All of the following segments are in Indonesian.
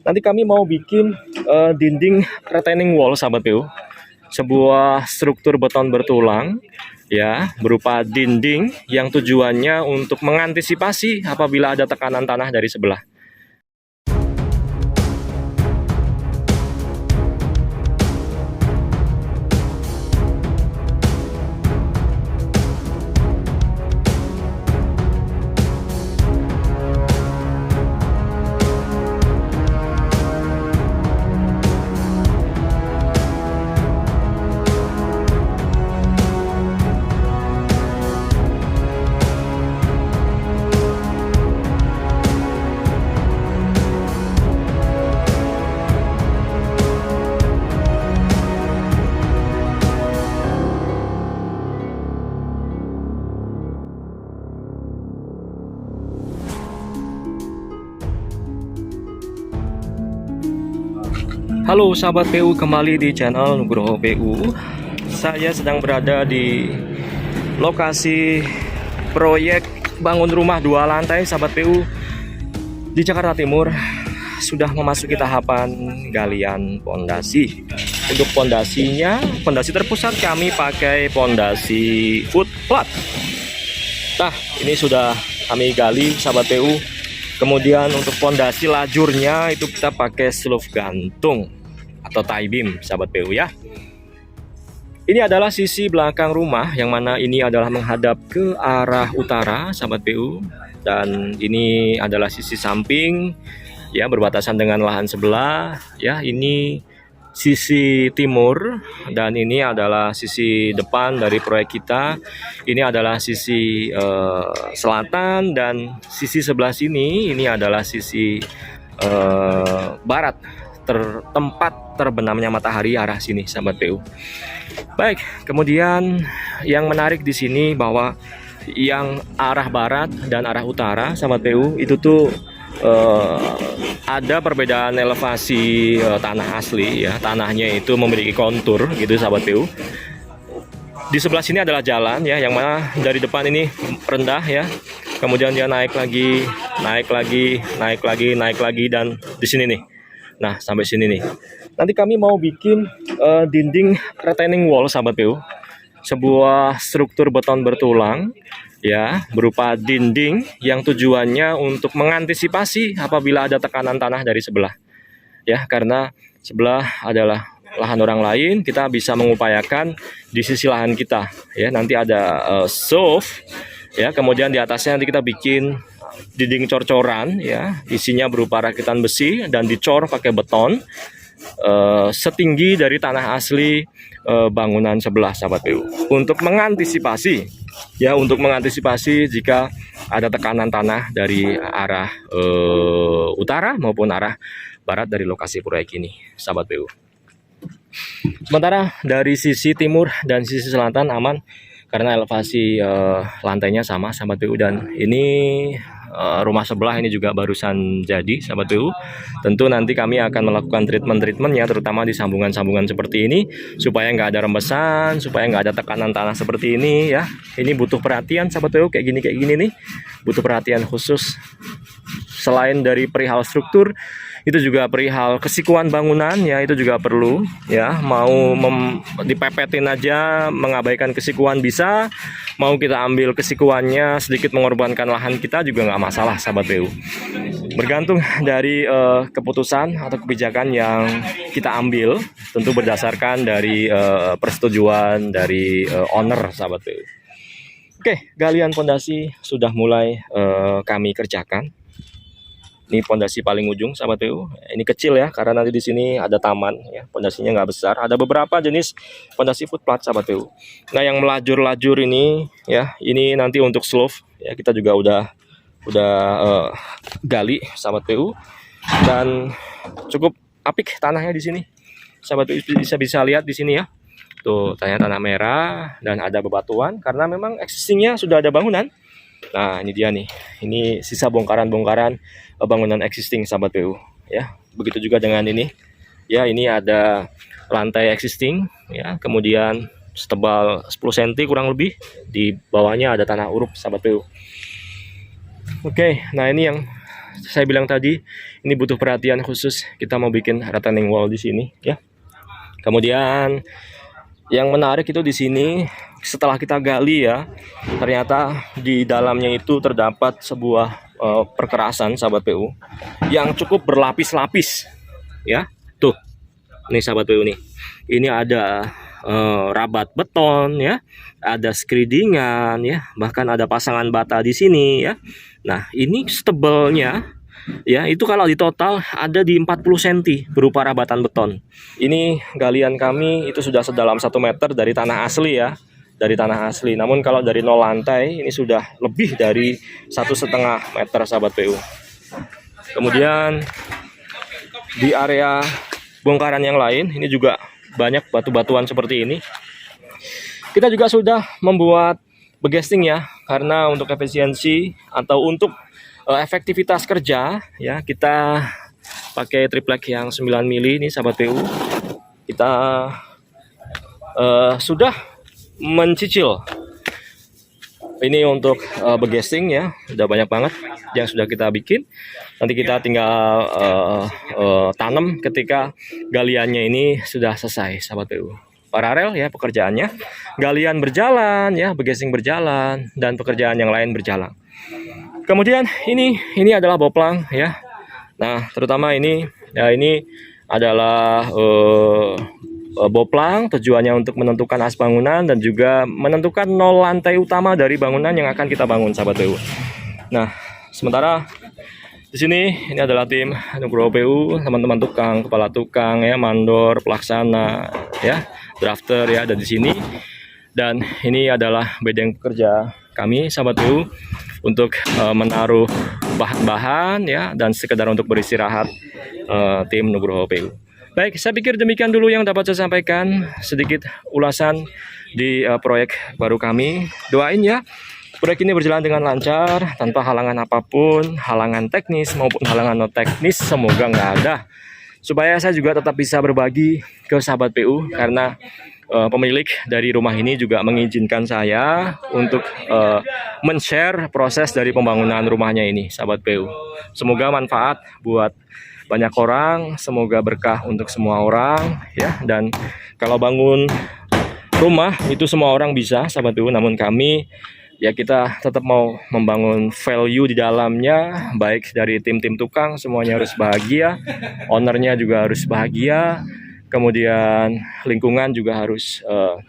Nanti kami mau bikin dinding retaining wall, sahabat PU. Sebuah struktur beton bertulang ya, berupa dinding yang tujuannya untuk mengantisipasi apabila ada tekanan tanah dari sebelah. Halo sahabat PU, kembali di channel Nugroho PU. Saya sedang berada di lokasi proyek bangun rumah 2 lantai, sahabat PU, di Jakarta Timur. Sudah memasuki tahapan galian pondasi. Untuk pondasinya, pondasi terpusat kami pakai pondasi foot flat. Nah, ini sudah kami gali, sahabat PU. Kemudian untuk pondasi lajurnya itu kita pakai slope gantung atau tie beam, sahabat PU ya. Ini adalah sisi belakang rumah, yang mana ini adalah menghadap ke arah utara, sahabat PU. Dan ini adalah sisi samping ya, berbatasan dengan lahan sebelah ya. Ini sisi timur dan ini adalah sisi depan dari proyek kita. Ini adalah sisi selatan, dan sisi sebelah sini ini adalah sisi barat, tempat terbenamnya matahari arah sini, sahabat PU. Baik, kemudian yang menarik di sini bahwa yang arah barat dan arah utara, sahabat PU, itu tuh ada perbedaan elevasi tanah asli ya. Tanahnya itu memiliki kontur gitu, sahabat PU. Di sebelah sini adalah jalan ya, yang mana dari depan ini rendah ya. Kemudian dia naik lagi, naik lagi, naik lagi, naik lagi, dan di sini nih. Nah, sampai sini nih. Nanti kami mau bikin dinding retaining wall, sahabat PU. Sebuah struktur beton bertulang ya, berupa dinding yang tujuannya untuk mengantisipasi apabila ada tekanan tanah dari sebelah ya, karena sebelah adalah lahan orang lain, kita bisa mengupayakan di sisi lahan kita ya. Nanti ada soft ya, kemudian di atasnya nanti kita bikin dinding cor-coran ya, isinya berupa rakitan besi dan dicor pakai beton setinggi dari tanah asli bangunan sebelah, sahabat PU, untuk mengantisipasi ya, untuk mengantisipasi jika ada tekanan tanah dari arah utara maupun arah barat dari lokasi proyek ini, sahabat PU. Sementara dari sisi timur dan sisi selatan aman karena elevasi lantainya sama, sahabat PU. Dan ini rumah sebelah ini juga barusan jadi, sahabat PU. Tentu nanti kami akan melakukan treatment ya, terutama di sambungan-sambungan seperti ini, supaya nggak ada rembesan, supaya nggak ada tekanan tanah seperti ini ya. Ini butuh perhatian, sahabat PU, kayak gini nih, butuh perhatian khusus. Selain dari perihal struktur, itu juga perihal kesikuan bangunan ya, itu juga perlu ya. Mau dipepetin aja, mengabaikan kesikuan bisa, mau kita ambil kesikuannya sedikit mengorbankan lahan kita juga nggak masalah, sahabat PU. Bergantung dari keputusan atau kebijakan yang kita ambil, tentu berdasarkan dari persetujuan dari owner, sahabat PU. Oke, galian pondasi sudah mulai kami kerjakan. Ini pondasi paling ujung, sahabat PU. Ini kecil ya, karena nanti di sini ada taman ya. Pondasinya nggak besar. Ada beberapa jenis pondasi foot flat, sahabat PU. Nah, yang melajur-lajur ini ya, ini nanti untuk slope ya, kita juga udah gali, sahabat PU. Dan cukup apik tanahnya di sini, sahabat PU, bisa lihat di sini ya. Tuh, tanah merah dan ada bebatuan karena memang existingnya sudah ada bangunan. Nah, ini dia nih. Ini sisa bongkaran-bongkaran bangunan existing, sahabat PU ya. Begitu juga dengan ini. Ya, ini ada lantai existing ya. Kemudian setebal 10 cm kurang lebih. Di bawahnya ada tanah urup, sahabat PU. Oke, nah ini yang saya bilang tadi, ini butuh perhatian khusus. Kita mau bikin retaining wall di sini, ya. Kemudian yang menarik itu di sini, setelah kita gali ya, ternyata di dalamnya itu terdapat sebuah perkerasan sahabat PU yang cukup berlapis-lapis, ya. Tuh, nih sahabat PU nih. Ini ada rabat beton ya, ada skridingan ya, bahkan ada pasangan bata di sini ya. Nah, ini tebalnya ya, itu kalau di total ada di 40 cm berupa rabatan beton. Ini galian kami itu sudah sedalam 1 meter dari tanah asli ya, dari tanah asli. Namun kalau dari nol lantai ini sudah lebih dari 1,5 meter sahabat PU. Kemudian di area bongkaran yang lain ini juga banyak batu-batuan seperti ini. Kita juga sudah membuat begesting ya, karena untuk efisiensi atau untuk efektivitas kerja ya, kita pakai triplek yang 9 mili ini sahabat PU. Kita sudah mencicil ini untuk begesting ya, sudah banyak banget yang sudah kita bikin. Nanti kita tinggal tanam ketika galiannya ini sudah selesai sahabat PU. Paralel ya pekerjaannya, galian berjalan ya, begesting berjalan, dan pekerjaan yang lain berjalan. Kemudian ini adalah boplang ya. Nah, terutama ini ya, ini adalah boplang, tujuannya untuk menentukan as bangunan dan juga menentukan nol lantai utama dari bangunan yang akan kita bangun sahabat PU. Nah, sementara di sini ini adalah tim Nugroho PU, teman-teman tukang, kepala tukang ya, mandor, pelaksana ya, drafter ya, ada di sini. Dan ini adalah bedeng pekerja kami sahabat PU untuk menaruh bahan-bahan ya, dan sekedar untuk beristirahat tim Nugroho PU. Baik, saya pikir demikian dulu yang dapat saya sampaikan, sedikit ulasan di proyek baru kami. Doain ya, proyek ini berjalan dengan lancar, tanpa halangan apapun, halangan teknis maupun halangan non teknis, semoga nggak ada. Supaya saya juga tetap bisa berbagi ke sahabat PU, karena pemilik dari rumah ini juga mengizinkan saya untuk men-share proses dari pembangunan rumahnya ini sahabat PU. Semoga manfaat buat banyak orang, semoga berkah untuk semua orang ya. Dan kalau bangun rumah itu semua orang bisa sahabat PU, namun kami ya, kita tetap mau membangun value di dalamnya, baik dari tim-tim tukang semuanya harus bahagia, ownernya juga harus bahagia, kemudian lingkungan juga harus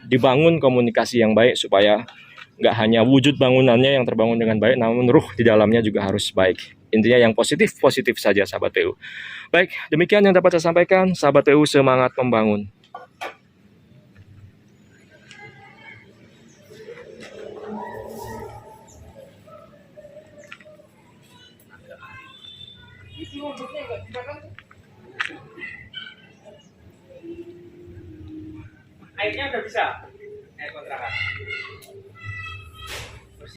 dibangun komunikasi yang baik, supaya nggak hanya wujud bangunannya yang terbangun dengan baik, namun ruh di dalamnya juga harus baik. Intinya yang positif-positif saja sahabat PU. Baik, demikian yang dapat saya sampaikan. Sahabat PU, semangat membangun. Airnya udah bisa, air kontrakan.